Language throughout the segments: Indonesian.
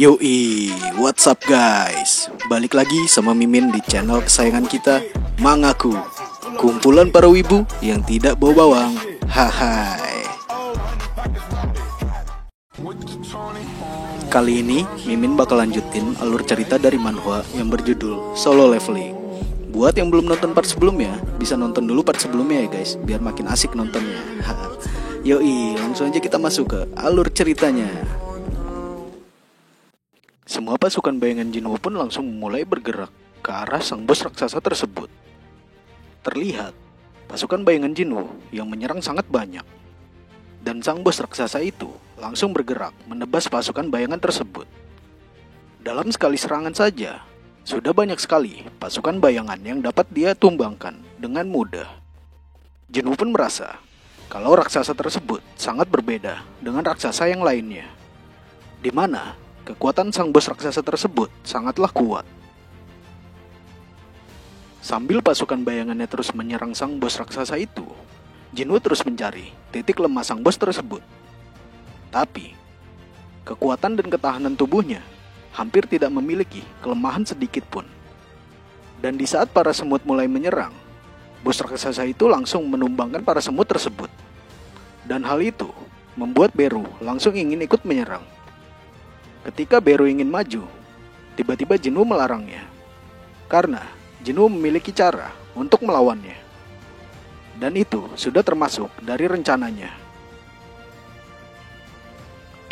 Yoi, what's up guys? Balik lagi sama Mimin di channel kesayangan kita, Mangaku. Kumpulan para wibu yang tidak bau bawang. Hai. Kali ini Mimin bakal lanjutin alur cerita dari manhwa yang berjudul Solo Leveling. Buat yang belum nonton part sebelumnya, bisa nonton dulu part sebelumnya ya guys, biar makin asik nontonnya. Yoi, langsung aja kita masuk ke alur ceritanya. Semua pasukan bayangan Jinwoo pun langsung mulai bergerak ke arah sang bos raksasa tersebut. Terlihat, pasukan bayangan Jinwoo yang menyerang sangat banyak. Dan sang bos raksasa itu langsung bergerak menebas pasukan bayangan tersebut. Dalam sekali serangan saja, sudah banyak sekali pasukan bayangan yang dapat dia tumbangkan dengan mudah. Jinwoo pun merasa kalau raksasa tersebut sangat berbeda dengan raksasa yang lainnya, di mana kekuatan sang bos raksasa tersebut sangatlah kuat. Sambil pasukan bayangannya terus menyerang sang bos raksasa itu, Jinwoo terus mencari titik lemah sang bos tersebut. Tapi, kekuatan dan ketahanan tubuhnya hampir tidak memiliki kelemahan sedikit pun. Dan di saat para semut mulai menyerang, bos raksasa itu langsung menumbangkan para semut tersebut. Dan hal itu membuat Beru langsung ingin ikut menyerang. Ketika Beru ingin maju, tiba-tiba Jinwoo melarangnya. Karena Jinwoo memiliki cara untuk melawannya. Dan itu sudah termasuk dari rencananya.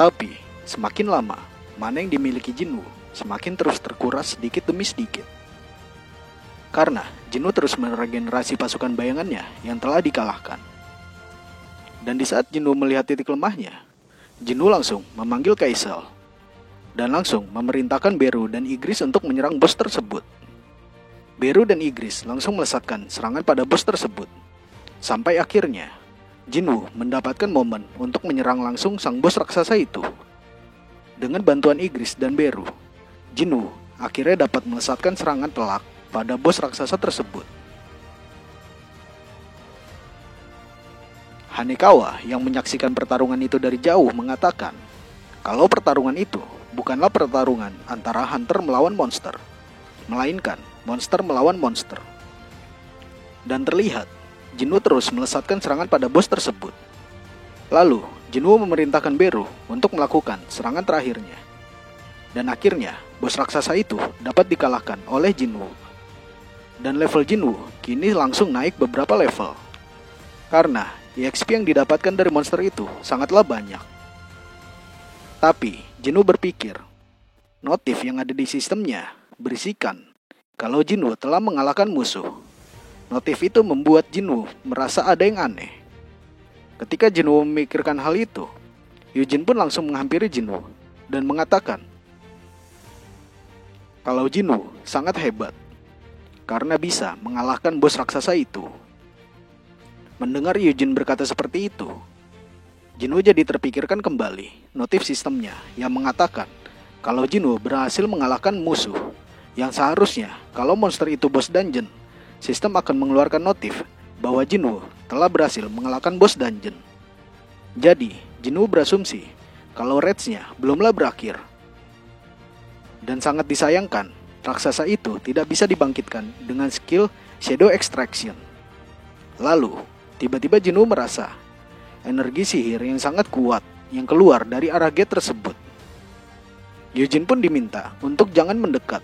Tapi, semakin lama, mana yang dimiliki Jinwoo semakin terus terkuras sedikit demi sedikit. Karena Jinwoo terus meregenerasi pasukan bayangannya yang telah dikalahkan. Dan di saat Jinwoo melihat titik lemahnya, Jinwoo langsung memanggil Kaisel dan langsung memerintahkan Beru dan Igris untuk menyerang bos tersebut. Beru dan Igris langsung melesatkan serangan pada bos tersebut. Sampai akhirnya, Jinwoo mendapatkan momen untuk menyerang langsung sang bos raksasa itu. Dengan bantuan Igris dan Beru, Jinwoo akhirnya dapat melesatkan serangan telak pada bos raksasa tersebut. Hanekawa yang menyaksikan pertarungan itu dari jauh mengatakan kalau pertarungan itu bukanlah pertarungan antara hunter melawan monster, melainkan monster melawan monster. Dan terlihat, Jinwoo terus melesatkan serangan pada bos tersebut. Lalu, Jinwoo memerintahkan Beru untuk melakukan serangan terakhirnya. Dan akhirnya, bos raksasa itu dapat dikalahkan oleh Jinwoo. Dan level Jinwoo kini langsung naik beberapa level. Karena EXP yang didapatkan dari monster itu sangatlah banyak. Tapi, Jinwoo berpikir, notif yang ada di sistemnya berisikan kalau Jinwoo telah mengalahkan musuh. Notif itu membuat Jinwoo merasa ada yang aneh. Ketika Jinwoo memikirkan hal itu, Yujin pun langsung menghampiri Jinwoo dan mengatakan kalau Jinwoo sangat hebat karena bisa mengalahkan bos raksasa itu. Mendengar Yujin berkata seperti itu, Jinwoo jadi terpikirkan kembali notif sistemnya yang mengatakan kalau Jinwoo berhasil mengalahkan musuh, yang seharusnya kalau monster itu bos dungeon, sistem akan mengeluarkan notif bahwa Jinwoo telah berhasil mengalahkan bos dungeon. Jadi, Jinwoo berasumsi kalau raids-nya belumlah berakhir. Dan sangat disayangkan, raksasa itu tidak bisa dibangkitkan dengan skill Shadow Extraction. Lalu, tiba-tiba Jinwoo merasa energi sihir yang sangat kuat yang keluar dari arah gate tersebut. Yujin pun diminta untuk jangan mendekat.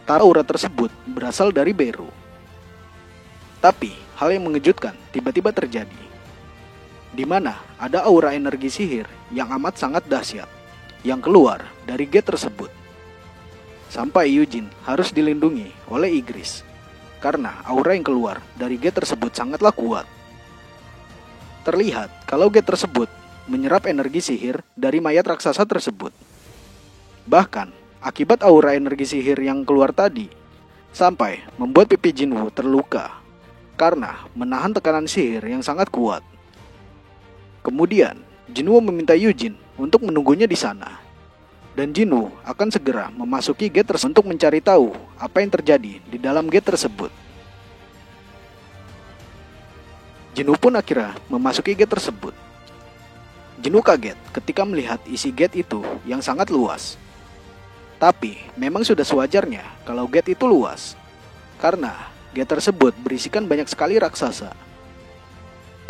Aura tersebut berasal dari Beru. Tapi, hal yang mengejutkan tiba-tiba terjadi. Di mana ada aura energi sihir yang amat sangat dahsyat yang keluar dari gate tersebut. Sampai Yujin harus dilindungi oleh Igris. Karena aura yang keluar dari gate tersebut sangatlah kuat. Terlihat kalau gate tersebut menyerap energi sihir dari mayat raksasa tersebut. Bahkan, akibat aura energi sihir yang keluar tadi, sampai membuat pipi Jinwoo terluka karena menahan tekanan sihir yang sangat kuat. Kemudian, Jinwoo meminta Yujin untuk menunggunya di sana. Dan Jinwoo akan segera memasuki gate tersebut untuk mencari tahu apa yang terjadi di dalam gate tersebut. Jinwoo pun akhirnya memasuki gate tersebut. Jinu kaget ketika melihat isi gate itu yang sangat luas. Tapi memang sudah sewajarnya kalau gate itu luas, karena gate tersebut berisikan banyak sekali raksasa.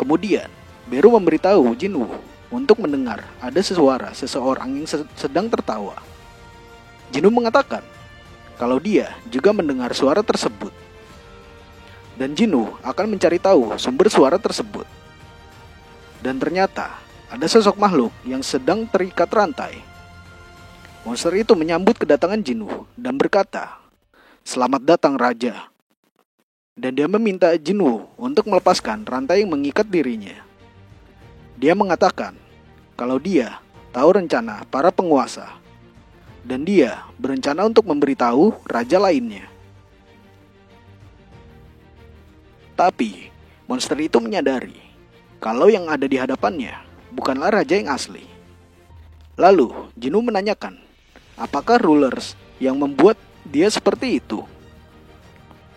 Kemudian Beru memberitahu Jinwoo untuk mendengar ada suara seseorang yang sedang tertawa. Jinwoo mengatakan kalau dia juga mendengar suara tersebut, dan Jinwoo akan mencari tahu sumber suara tersebut. Dan ternyata ada sosok makhluk yang sedang terikat rantai. Monster itu menyambut kedatangan Jinwoo dan berkata, "Selamat datang Raja." Dan dia meminta Jinwoo untuk melepaskan rantai yang mengikat dirinya. Dia mengatakan kalau dia tahu rencana para penguasa, dan dia berencana untuk memberitahu raja lainnya. Tapi monster itu menyadari kalau yang ada di hadapannya bukanlah raja yang asli. Lalu Jinwoo menanyakan, apakah rulers yang membuat dia seperti itu?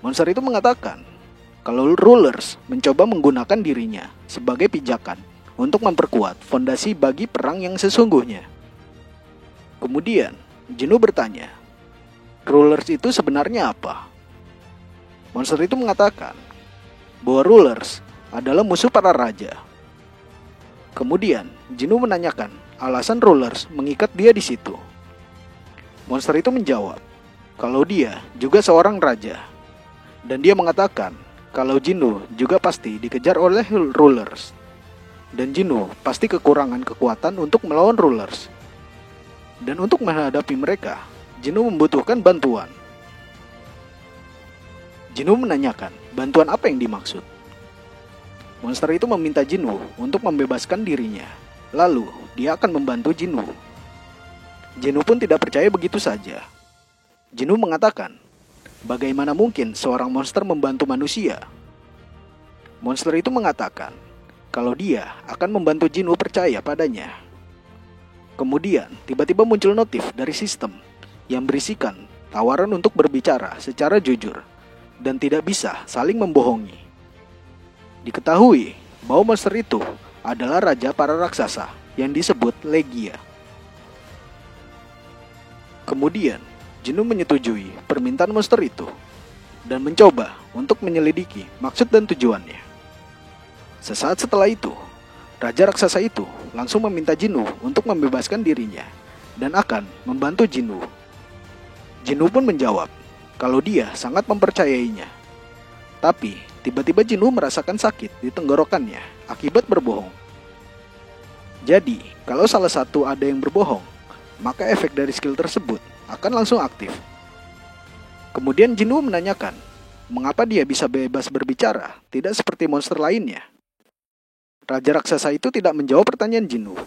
Monster itu mengatakan kalau rulers mencoba menggunakan dirinya sebagai pijakan untuk memperkuat fondasi bagi perang yang sesungguhnya. Kemudian Jinwoo bertanya, rulers itu sebenarnya apa? Monster itu mengatakan bahwa rulers adalah musuh para raja. Kemudian Jinwoo menanyakan alasan rulers mengikat dia di situ. Monster itu menjawab kalau dia juga seorang raja, dan dia mengatakan kalau Jinwoo juga pasti dikejar oleh rulers, dan Jinwoo pasti kekurangan kekuatan untuk melawan rulers. Dan untuk menghadapi mereka, Jinwoo membutuhkan bantuan. Jinwoo menanyakan bantuan apa yang dimaksud. Monster itu meminta Jinwoo untuk membebaskan dirinya. Lalu dia akan membantu Jinwoo. Jinwoo pun tidak percaya begitu saja. Jinwoo mengatakan, bagaimana mungkin seorang monster membantu manusia? Monster itu mengatakan kalau dia akan membantu Jinwoo percaya padanya. Kemudian tiba-tiba muncul notif dari sistem yang berisikan tawaran untuk berbicara secara jujur dan tidak bisa saling membohongi. Diketahui bahwa monster itu adalah raja para raksasa yang disebut Legia. Kemudian Jinwoo menyetujui permintaan monster itu dan mencoba untuk menyelidiki maksud dan tujuannya. Sesaat setelah itu, raja raksasa itu langsung meminta Jinwoo untuk membebaskan dirinya dan akan membantu Jinwoo. Jinwoo pun menjawab kalau dia sangat mempercayainya. Tapi tiba-tiba Jinwoo merasakan sakit di tenggorokannya akibat berbohong. Jadi, kalau salah satu ada yang berbohong, maka efek dari skill tersebut akan langsung aktif. Kemudian Jinwoo menanyakan, mengapa dia bisa bebas berbicara, tidak seperti monster lainnya? Raja raksasa itu tidak menjawab pertanyaan Jinwoo.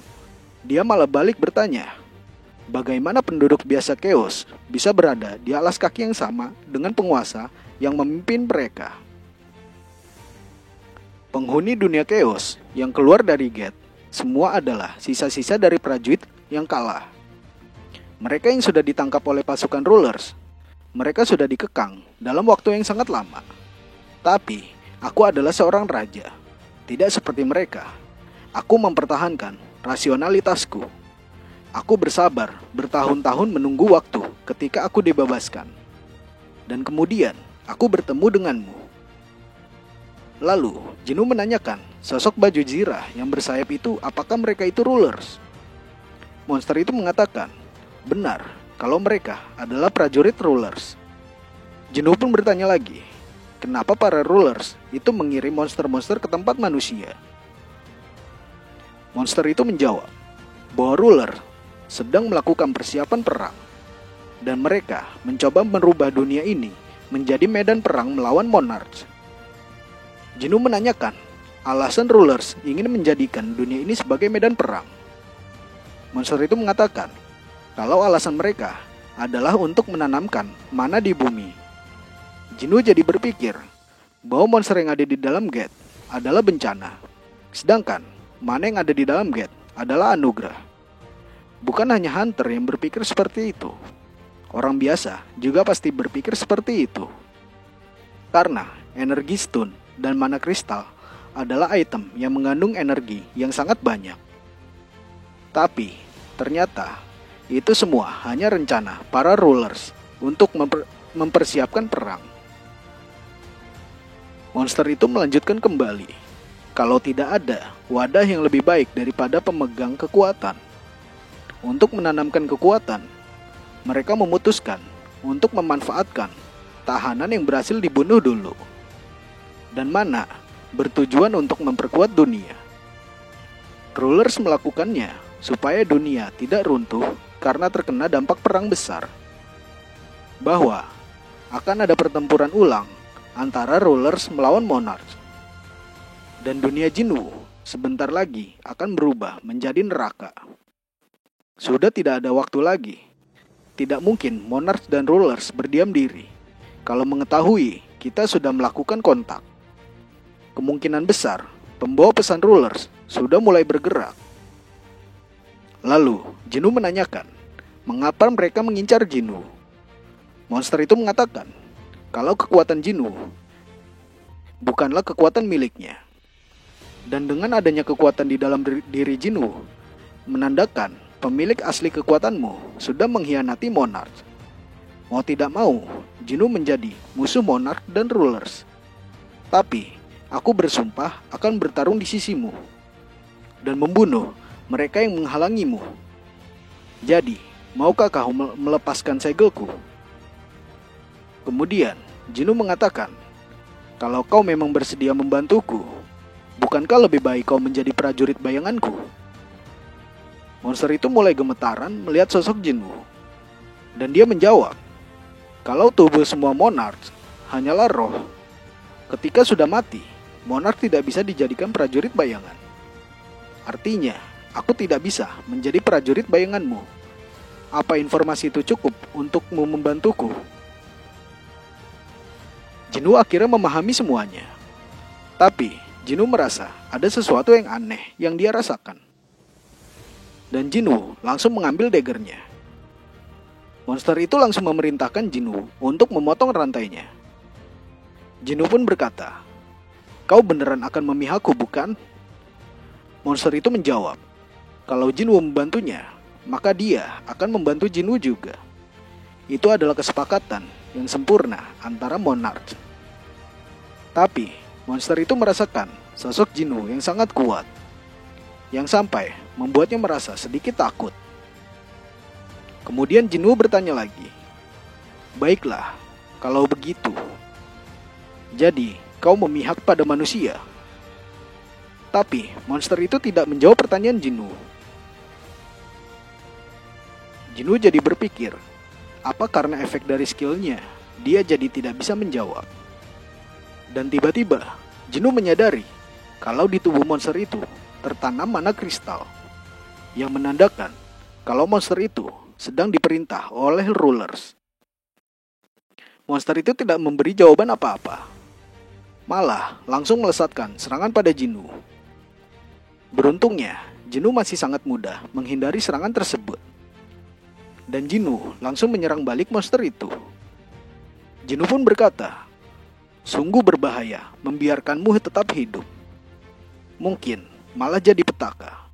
Dia malah balik bertanya, bagaimana penduduk biasa Chaos bisa berada di alas kaki yang sama dengan penguasa yang memimpin mereka? Penghuni dunia Chaos yang keluar dari gate semua adalah sisa-sisa dari prajurit yang kalah. Mereka yang sudah ditangkap oleh pasukan rulers, mereka sudah dikekang dalam waktu yang sangat lama. Tapi aku adalah seorang raja. Tidak seperti mereka. Aku mempertahankan rasionalitasku. Aku bersabar bertahun-tahun menunggu waktu ketika aku dibebaskan. Dan kemudian aku bertemu denganmu. Lalu Jinwoo menanyakan sosok baju zirah yang bersayap itu apakah mereka itu rulers. Monster itu mengatakan, benar kalau mereka adalah prajurit rulers. Jinwoo pun bertanya lagi, kenapa para rulers itu mengirim monster-monster ke tempat manusia? Monster itu menjawab bahwa ruler sedang melakukan persiapan perang, dan mereka mencoba merubah dunia ini menjadi medan perang melawan monarch. Jinwoo menanyakan alasan rulers ingin menjadikan dunia ini sebagai medan perang. Monster itu mengatakan kalau alasan mereka adalah untuk menanamkan mana di bumi. Jinwoo jadi berpikir bahwa monster yang ada di dalam gate adalah bencana, sedangkan mana yang ada di dalam gate adalah anugerah. Bukan hanya hunter yang berpikir seperti itu. Orang biasa juga pasti berpikir seperti itu. Karena energi stone dan mana kristal adalah item yang mengandung energi yang sangat banyak. Tapi ternyata itu semua hanya rencana para rulers untuk mempersiapkan perang. Monster itu melanjutkan kembali, kalau tidak ada wadah yang lebih baik daripada pemegang kekuatan. Untuk menanamkan kekuatan, mereka memutuskan untuk memanfaatkan tahanan yang berhasil dibunuh dulu. Dan mana bertujuan untuk memperkuat dunia. Rulers melakukannya supaya dunia tidak runtuh karena terkena dampak perang besar. Bahwa akan ada pertempuran ulang antara rulers melawan monarch. Dan dunia Jinwu sebentar lagi akan berubah menjadi neraka. Sudah tidak ada waktu lagi. Tidak mungkin monarch dan rulers berdiam diri kalau mengetahui kita sudah melakukan kontak. Kemungkinan besar pembawa pesan rulers sudah mulai bergerak. Lalu Jinwu menanyakan, mengapa mereka mengincar Jinwu? Monster itu mengatakan, kalau kekuatan Jinwu bukanlah kekuatan miliknya. Dan dengan adanya kekuatan di dalam diri Jinwu, menandakan pemilik asli kekuatanmu sudah mengkhianati monarch. Mau tidak mau, Jinwu menjadi musuh monarch dan rulers. Tapi, aku bersumpah akan bertarung di sisimu dan membunuh mereka yang menghalangimu. Jadi, maukah kau melepaskan segelku? Kemudian, Jinwu mengatakan, kalau kau memang bersedia membantuku, bukankah lebih baik kau menjadi prajurit bayanganku? Monster itu mulai gemetaran melihat sosok Jinwu. Dan dia menjawab, kalau tubuh semua monarch hanyalah roh. Ketika sudah mati, monarch tidak bisa dijadikan prajurit bayangan. Artinya, aku tidak bisa menjadi prajurit bayanganmu. Apa informasi itu cukup untukmu membantuku? Jinwu akhirnya memahami semuanya. Tapi, Jinwu merasa ada sesuatu yang aneh yang dia rasakan. Dan Jinwu langsung mengambil daggernya. Monster itu langsung memerintahkan Jinwu untuk memotong rantainya. Jinwu pun berkata, kau beneran akan memihakku, bukan? Monster itu menjawab, kalau Jinwu membantunya, maka dia akan membantu Jinwu juga. Itu adalah kesepakatan yang sempurna antara monarch. Tapi monster itu merasakan sosok Jinwu yang sangat kuat, yang sampai membuatnya merasa sedikit takut. Kemudian Jinwu bertanya lagi, baiklah, kalau begitu, jadi kau memihak pada manusia? Tapi monster itu tidak menjawab pertanyaan Jinwu. Jinwu jadi berpikir, apa karena efek dari skillnya, dia jadi tidak bisa menjawab. Dan tiba-tiba, Jinwu menyadari kalau di tubuh monster itu tertanam mana kristal, yang menandakan kalau monster itu sedang diperintah oleh rulers. Monster itu tidak memberi jawaban apa-apa, malah langsung melesatkan serangan pada Jinwu. Beruntungnya, Jinwu masih sangat mudah menghindari serangan tersebut. Dan Jinwu langsung menyerang balik monster itu. Jinwu pun berkata, sungguh berbahaya membiarkanmu tetap hidup. Mungkin malah jadi petaka.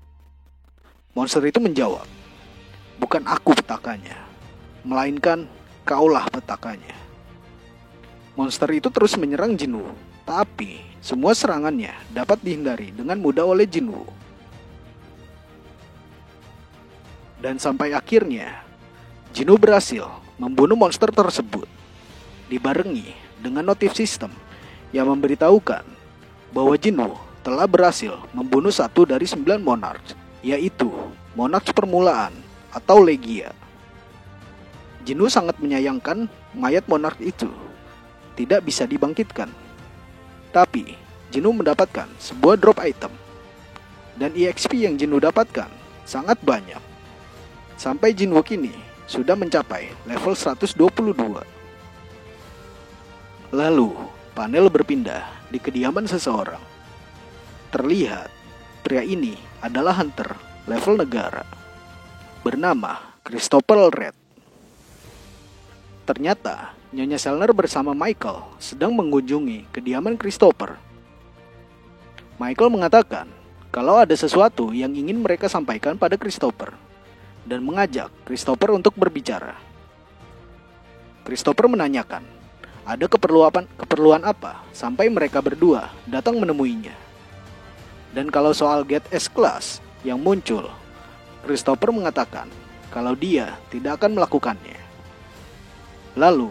Monster itu menjawab, bukan aku petakanya, melainkan kaulah petakanya. Monster itu terus menyerang Jinwu, tapi semua serangannya dapat dihindari dengan mudah oleh Jinwu. Dan sampai akhirnya, Jinwu berhasil membunuh monster tersebut, dibarengi dengan notif sistem yang memberitahukan bahwa Jinwu telah berhasil membunuh 1 dari 9 monarch, yaitu monarch permulaan atau Legia. Jinwu sangat menyayangkan mayat monarch itu tidak bisa dibangkitkan. Tapi Jinwu mendapatkan sebuah drop item, dan EXP yang Jinwu dapatkan sangat banyak. Sampai Jinwu kini sudah mencapai level 122. Lalu, panel berpindah di kediaman seseorang. Terlihat, pria ini adalah hunter level negara, bernama Christopher Red. Ternyata, Nyonya Selner bersama Michael sedang mengunjungi kediaman Christopher. Michael mengatakan kalau ada sesuatu yang ingin mereka sampaikan pada Christopher dan mengajak Christopher untuk berbicara. Christopher menanyakan, ada keperluan apa sampai mereka berdua datang menemuinya. Dan kalau soal Get S-Class yang muncul, Christopher mengatakan kalau dia tidak akan melakukannya. Lalu,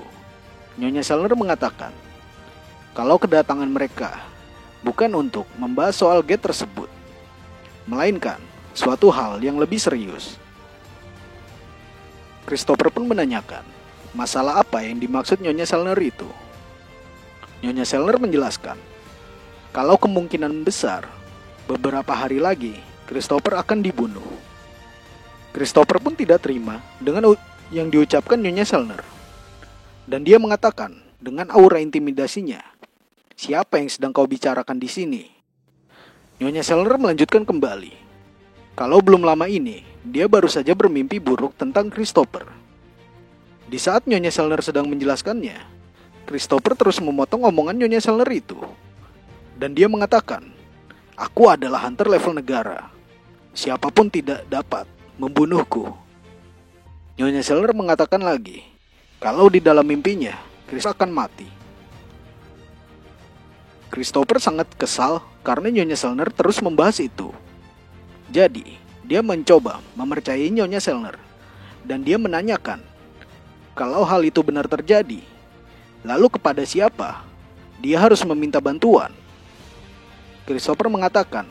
Nyonya Selner mengatakan kalau kedatangan mereka bukan untuk membahas soal Get tersebut, melainkan suatu hal yang lebih serius. Christopher pun menanyakan, masalah apa yang dimaksud Nyonya Selner itu? Nyonya Selner menjelaskan, kalau kemungkinan besar, beberapa hari lagi, Christopher akan dibunuh. Christopher pun tidak terima dengan yang diucapkan Nyonya Selner. Dan dia mengatakan, dengan aura intimidasinya, siapa yang sedang kau bicarakan di sini? Nyonya Selner melanjutkan kembali. Kalau belum lama ini, dia baru saja bermimpi buruk tentang Christopher. Di saat Nyonya Selner sedang menjelaskannya, Christopher terus memotong omongan Nyonya Selner itu. Dan dia mengatakan, aku adalah hunter level negara. Siapapun tidak dapat membunuhku. Nyonya Selner mengatakan lagi, kalau di dalam mimpinya, Chris akan mati. Christopher sangat kesal karena Nyonya Selner terus membahas itu. Jadi, dia mencoba mempercayai Nyonya Selner. Dan dia menanyakan, kalau hal itu benar terjadi, lalu kepada siapa dia harus meminta bantuan? Christopher mengatakan,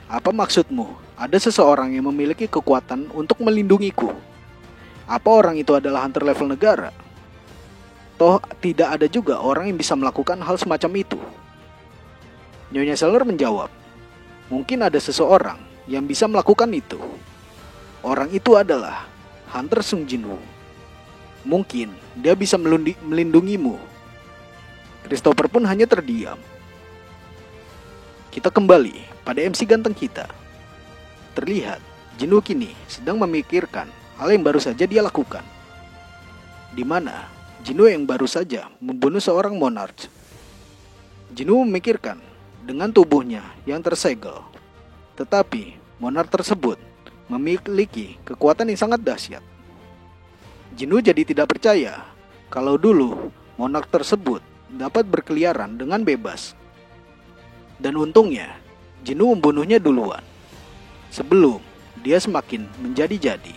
apa maksudmu? Ada seseorang yang memiliki kekuatan untuk melindungiku. Apa orang itu adalah hunter level negara? Toh tidak ada juga orang yang bisa melakukan hal semacam itu. Nyonya Selner menjawab, mungkin ada seseorang yang bisa melakukan itu. Orang itu adalah Hunter Sung Jinwoo. Mungkin dia bisa melindungimu. Christopher pun hanya terdiam. Kita kembali pada MC ganteng kita. Terlihat Jinwoo kini sedang memikirkan hal yang baru saja dia lakukan, di mana Jinwoo yang baru saja membunuh seorang monarch. Jinwoo memikirkan dengan tubuhnya yang tersegel, tetapi monarch tersebut memiliki kekuatan yang sangat dahsyat. Jinwoo jadi tidak percaya kalau dulu monarch tersebut dapat berkeliaran dengan bebas. Dan untungnya Jinwoo membunuhnya duluan, sebelum dia semakin menjadi-jadi.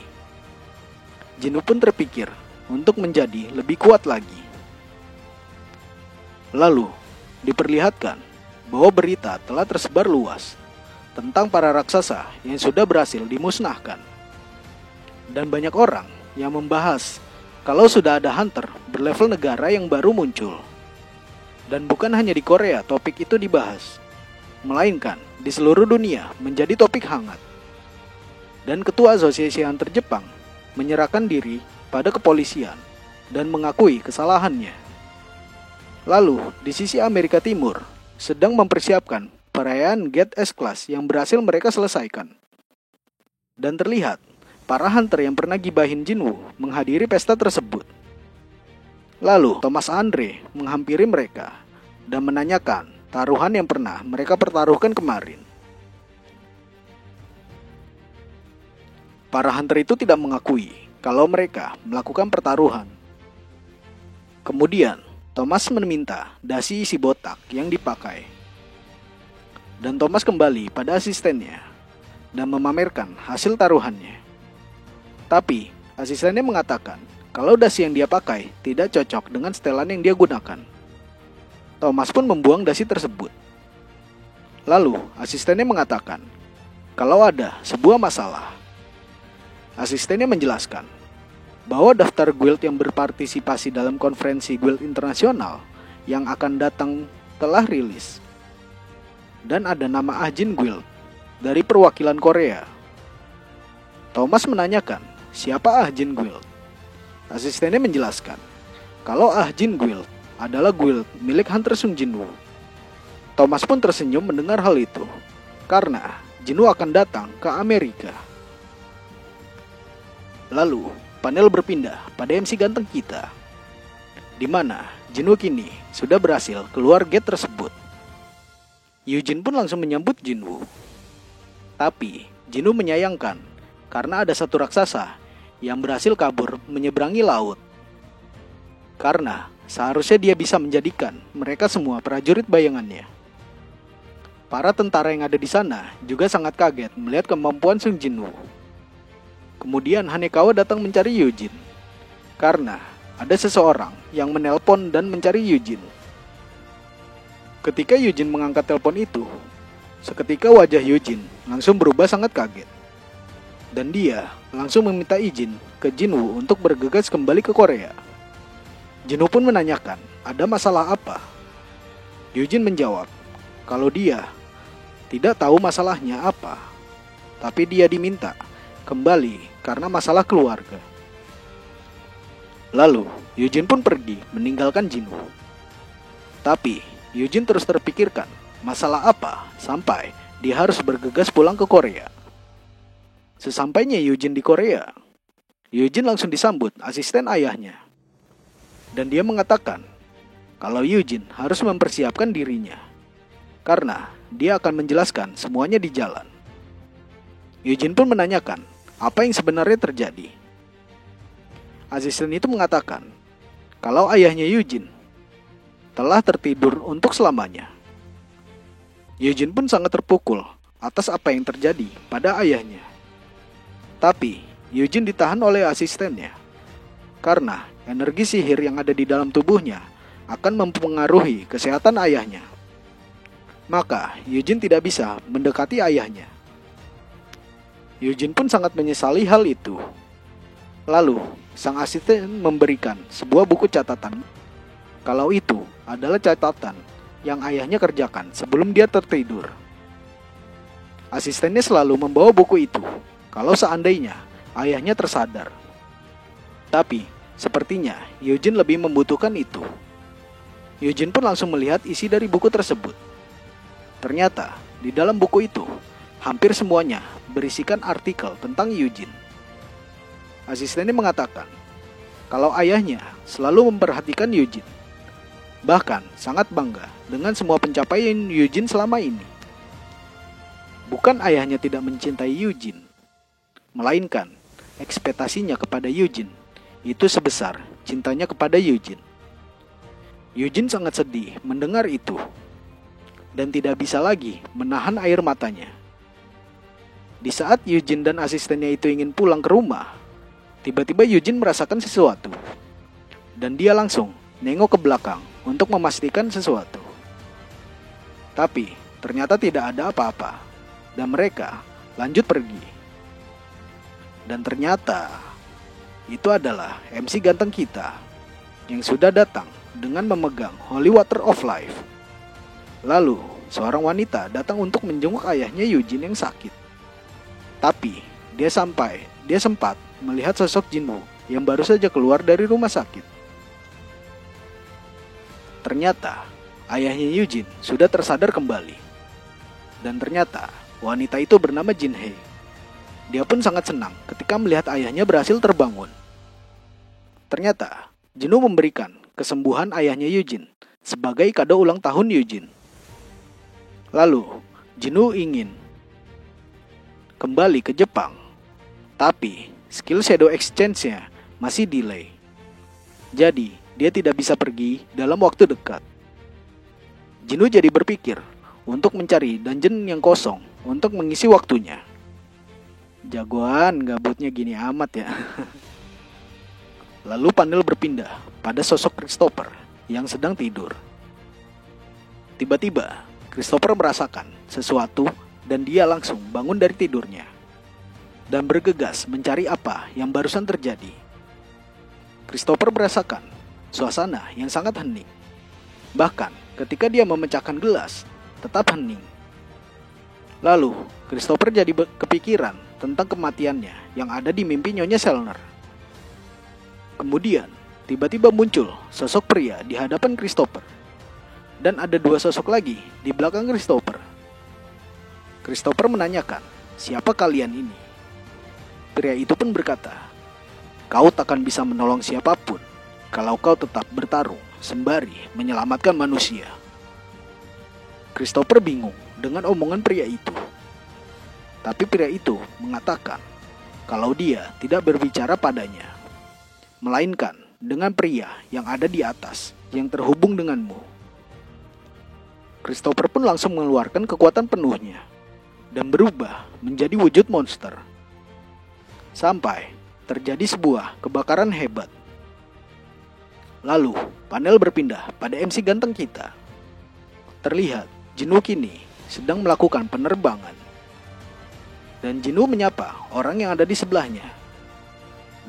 Jinwoo pun terpikir untuk menjadi lebih kuat lagi. Lalu, diperlihatkan bahwa berita telah tersebar luas tentang para raksasa yang sudah berhasil dimusnahkan. Dan banyak orang yang membahas kalau sudah ada hunter berlevel negara yang baru muncul. Dan bukan hanya di Korea topik itu dibahas, melainkan di seluruh dunia menjadi topik hangat. Dan Ketua Asosiasi Hunter Jepang menyerahkan diri pada kepolisian dan mengakui kesalahannya. Lalu, di sisi Amerika Timur, sedang mempersiapkan perayaan Get S-Class yang berhasil mereka selesaikan. Dan terlihat, para hunter yang pernah gibahin Jinwoo menghadiri pesta tersebut. Lalu, Thomas Andre menghampiri mereka dan menanyakan taruhan yang pernah mereka pertaruhkan kemarin. Para hunter itu tidak mengakui kalau mereka melakukan pertaruhan. Kemudian, Thomas meminta dasi isi botak yang dipakai. Dan Thomas kembali pada asistennya dan memamerkan hasil taruhannya. Tapi, asistennya mengatakan kalau dasi yang dia pakai tidak cocok dengan setelan yang dia gunakan. Thomas pun membuang dasi tersebut. Lalu, asistennya mengatakan kalau ada sebuah masalah. Asistennya menjelaskan bahwa daftar guild yang berpartisipasi dalam konferensi guild internasional yang akan datang telah rilis. Dan ada nama Ahjin Guild dari perwakilan Korea. Thomas menanyakan siapa Ahjin Guild. Asistennya menjelaskan kalau Ahjin Guild adalah guild milik Hunter Sung Jinwoo. Thomas pun tersenyum mendengar hal itu, karena Jinwoo akan datang ke Amerika. Lalu, panel berpindah pada MC ganteng kita, di mana Jinwoo kini sudah berhasil keluar gate tersebut. Eugene pun langsung menyambut Jinwoo. Tapi Jinwoo menyayangkan karena ada satu raksasa yang berhasil kabur menyeberangi laut. Karena seharusnya dia bisa menjadikan mereka semua prajurit bayangannya. Para tentara yang ada di sana juga sangat kaget melihat kemampuan Sung Jinwoo. Kemudian Hanekawa datang mencari Yujin karena ada seseorang yang menelpon dan mencari Yujin. Ketika Yujin mengangkat telepon itu, seketika wajah Yujin langsung berubah sangat kaget. Dan dia langsung meminta izin ke Jinwoo untuk bergegas kembali ke Korea. Jinwoo pun menanyakan ada masalah apa. Yujin menjawab kalau dia tidak tahu masalahnya apa, tapi dia diminta kembali karena masalah keluarga. Lalu Yujin pun pergi meninggalkan Jinwoo. Tapi Yujin terus terpikirkan masalah apa sampai dia harus bergegas pulang ke Korea. Sesampainya Yujin di Korea, Yujin langsung disambut asisten ayahnya. Dan dia mengatakan kalau Yujin harus mempersiapkan dirinya karena dia akan menjelaskan semuanya di jalan. Yujin pun menanyakan apa yang sebenarnya terjadi. Asisten itu mengatakan kalau ayahnya Yujin telah tertidur untuk selamanya. Yujin pun sangat terpukul atas apa yang terjadi pada ayahnya. Tapi Yujin ditahan oleh asistennya karena energi sihir yang ada di dalam tubuhnya akan mempengaruhi kesehatan ayahnya. Maka Yujin tidak bisa mendekati ayahnya. Yujin pun sangat menyesali hal itu. Lalu sang asisten memberikan sebuah buku catatan kalau itu adalah catatan yang ayahnya kerjakan sebelum dia tertidur. Asistennya selalu membawa buku itu kalau seandainya ayahnya tersadar. Tapi sepertinya Yujin lebih membutuhkan itu. Yujin pun langsung melihat isi dari buku tersebut. Ternyata di dalam buku itu hampir semuanya berisikan artikel tentang Yujin. Asistennya mengatakan kalau ayahnya selalu memperhatikan Yujin, bahkan sangat bangga dengan semua pencapaian Yujin selama ini. Bukan ayahnya tidak mencintai Yujin, melainkan ekspektasinya kepada Yujin itu sebesar cintanya kepada Yujin. Yujin sangat sedih mendengar itu dan tidak bisa lagi menahan air matanya. Di saat Yujin dan asistennya itu ingin pulang ke rumah, tiba-tiba Yujin merasakan sesuatu dan dia langsung nengok ke belakang untuk memastikan sesuatu. Tapi ternyata tidak ada apa-apa dan mereka lanjut pergi. Dan ternyata itu adalah MC ganteng kita yang sudah datang dengan memegang Holy Water of Life. Lalu seorang wanita datang untuk menjenguk ayahnya Yujin yang sakit. Tapi dia sempat melihat sosok Jinwoo yang baru saja keluar dari rumah sakit. Ternyata ayahnya Yujin sudah tersadar kembali. Dan ternyata wanita itu bernama Jinhye. Dia pun sangat senang ketika melihat ayahnya berhasil terbangun. Ternyata Jinwoo memberikan kesembuhan ayahnya Yujin sebagai kado ulang tahun Yujin. Lalu Jinwoo ingin kembali ke Jepang, tapi skill Shadow Exchange-nya masih delay. Jadi dia tidak bisa pergi dalam waktu dekat. Jinwoo jadi berpikir untuk mencari dungeon yang kosong untuk mengisi waktunya. Jagoan gabutnya gini amat ya. Lalu panel berpindah pada sosok Christopher yang sedang tidur. Tiba-tiba Christopher merasakan sesuatu dan dia langsung bangun dari tidurnya dan bergegas mencari apa yang barusan terjadi. Christopher merasakan suasana yang sangat hening. Bahkan ketika dia memecahkan gelas, tetap hening. Lalu Christopher jadi kepikiran tentang kematiannya yang ada di mimpi Nyonya Selner. Kemudian tiba-tiba muncul sosok pria di hadapan Christopher. Dan ada dua sosok lagi di belakang Christopher. Christopher menanyakan, siapa kalian ini? Pria itu pun berkata, kau takkan bisa menolong siapapun kalau kau tetap bertarung sembari menyelamatkan manusia. Christopher bingung dengan omongan pria itu. Tapi pria itu mengatakan kalau dia tidak berbicara padanya, melainkan dengan pria yang ada di atas yang terhubung denganmu. Christopher pun langsung mengeluarkan kekuatan penuhnya dan berubah menjadi wujud monster. Sampai terjadi sebuah kebakaran hebat. Lalu panel berpindah pada MC ganteng kita. Terlihat Jinwoo kini sedang melakukan penerbangan. Dan Jinwoo menyapa orang yang ada di sebelahnya.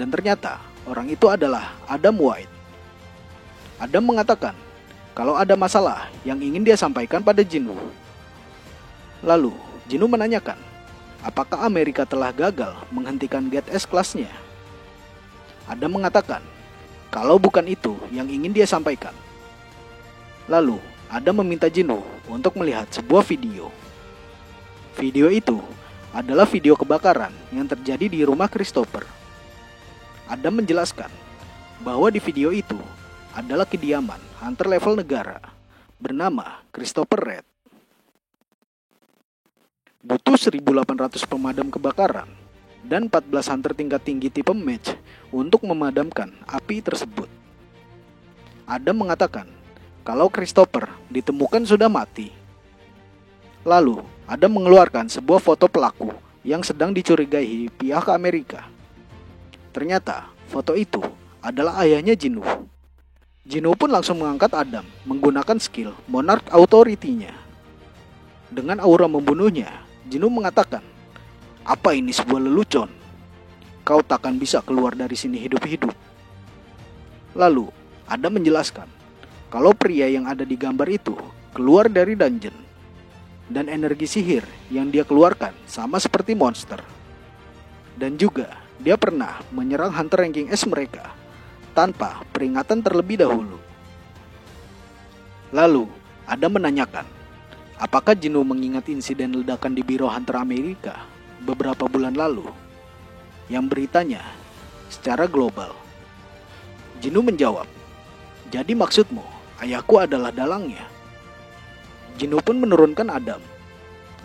Dan ternyata orang itu adalah Adam White. Adam mengatakan kalau ada masalah yang ingin dia sampaikan pada Jinwoo. Lalu Jinwoo menanyakan apakah Amerika telah gagal menghentikan Get S kelasnya. Adam mengatakan kalau bukan itu yang ingin dia sampaikan. Lalu Adam meminta Jinwoo untuk melihat sebuah video. Video itu adalah video kebakaran yang terjadi di rumah Christopher. Adam menjelaskan bahwa di video itu adalah kediaman hunter level negara bernama Christopher Red. Butuh 1.800 pemadam kebakaran dan 14 hunter tingkat tinggi tipe match untuk memadamkan api tersebut. Adam mengatakan kalau Christopher ditemukan sudah mati. Lalu Adam mengeluarkan sebuah foto pelaku yang sedang dicurigai pihak Amerika. Ternyata foto itu adalah ayahnya Jinwoo. Jinwoo pun langsung mengangkat Adam menggunakan skill Monarch Authority-nya. Dengan aura membunuhnya, Jinwoo mengatakan, "Apa ini sebuah lelucon? Kau takkan bisa keluar dari sini hidup-hidup." Lalu Adam menjelaskan kalau pria yang ada di gambar itu keluar dari dungeon. Dan energi sihir yang dia keluarkan sama seperti monster. Dan juga dia pernah menyerang hunter ranking S mereka tanpa peringatan terlebih dahulu. Lalu Adam menanyakan apakah Jinwoo mengingat insiden ledakan di Biro Hunter Amerika beberapa bulan lalu yang beritanya secara global. Jinwoo menjawab, "Jadi maksudmu ayahku adalah dalangnya?" Jinwoo pun menurunkan Adam.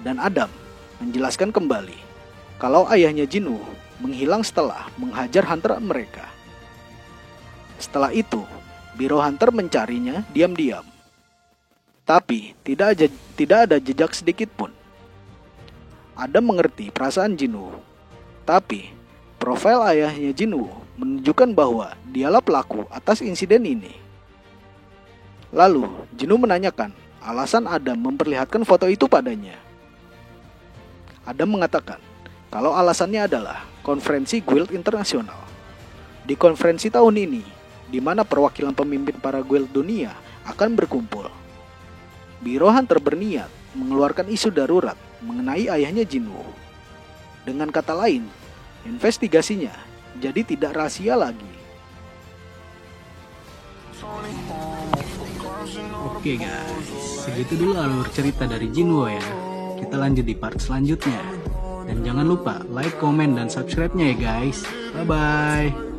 Dan Adam menjelaskan kembali kalau ayahnya Jinwoo menghilang setelah menghajar hunter mereka. Setelah itu, Biro Hunter mencarinya diam-diam. Tapi tidak ada jejak sedikit pun. Adam mengerti perasaan Jinwoo. Tapi profil ayahnya Jinwoo menunjukkan bahwa dialah pelaku atas insiden ini. Lalu Jinwoo menanyakan alasan Adam memperlihatkan foto itu padanya. Adam mengatakan kalau alasannya adalah konferensi Guild Internasional. Di konferensi tahun ini, di mana perwakilan pemimpin para guild dunia akan berkumpul. Biro Hunter berniat mengeluarkan isu darurat mengenai ayahnya Jinwoo. Dengan kata lain, investigasinya jadi tidak rahasia lagi. Oke guys, segitu dulu alur cerita dari Jinwoo ya. Kita lanjut di part selanjutnya. Dan jangan lupa like, komen, dan subscribe-nya ya guys. Bye-bye.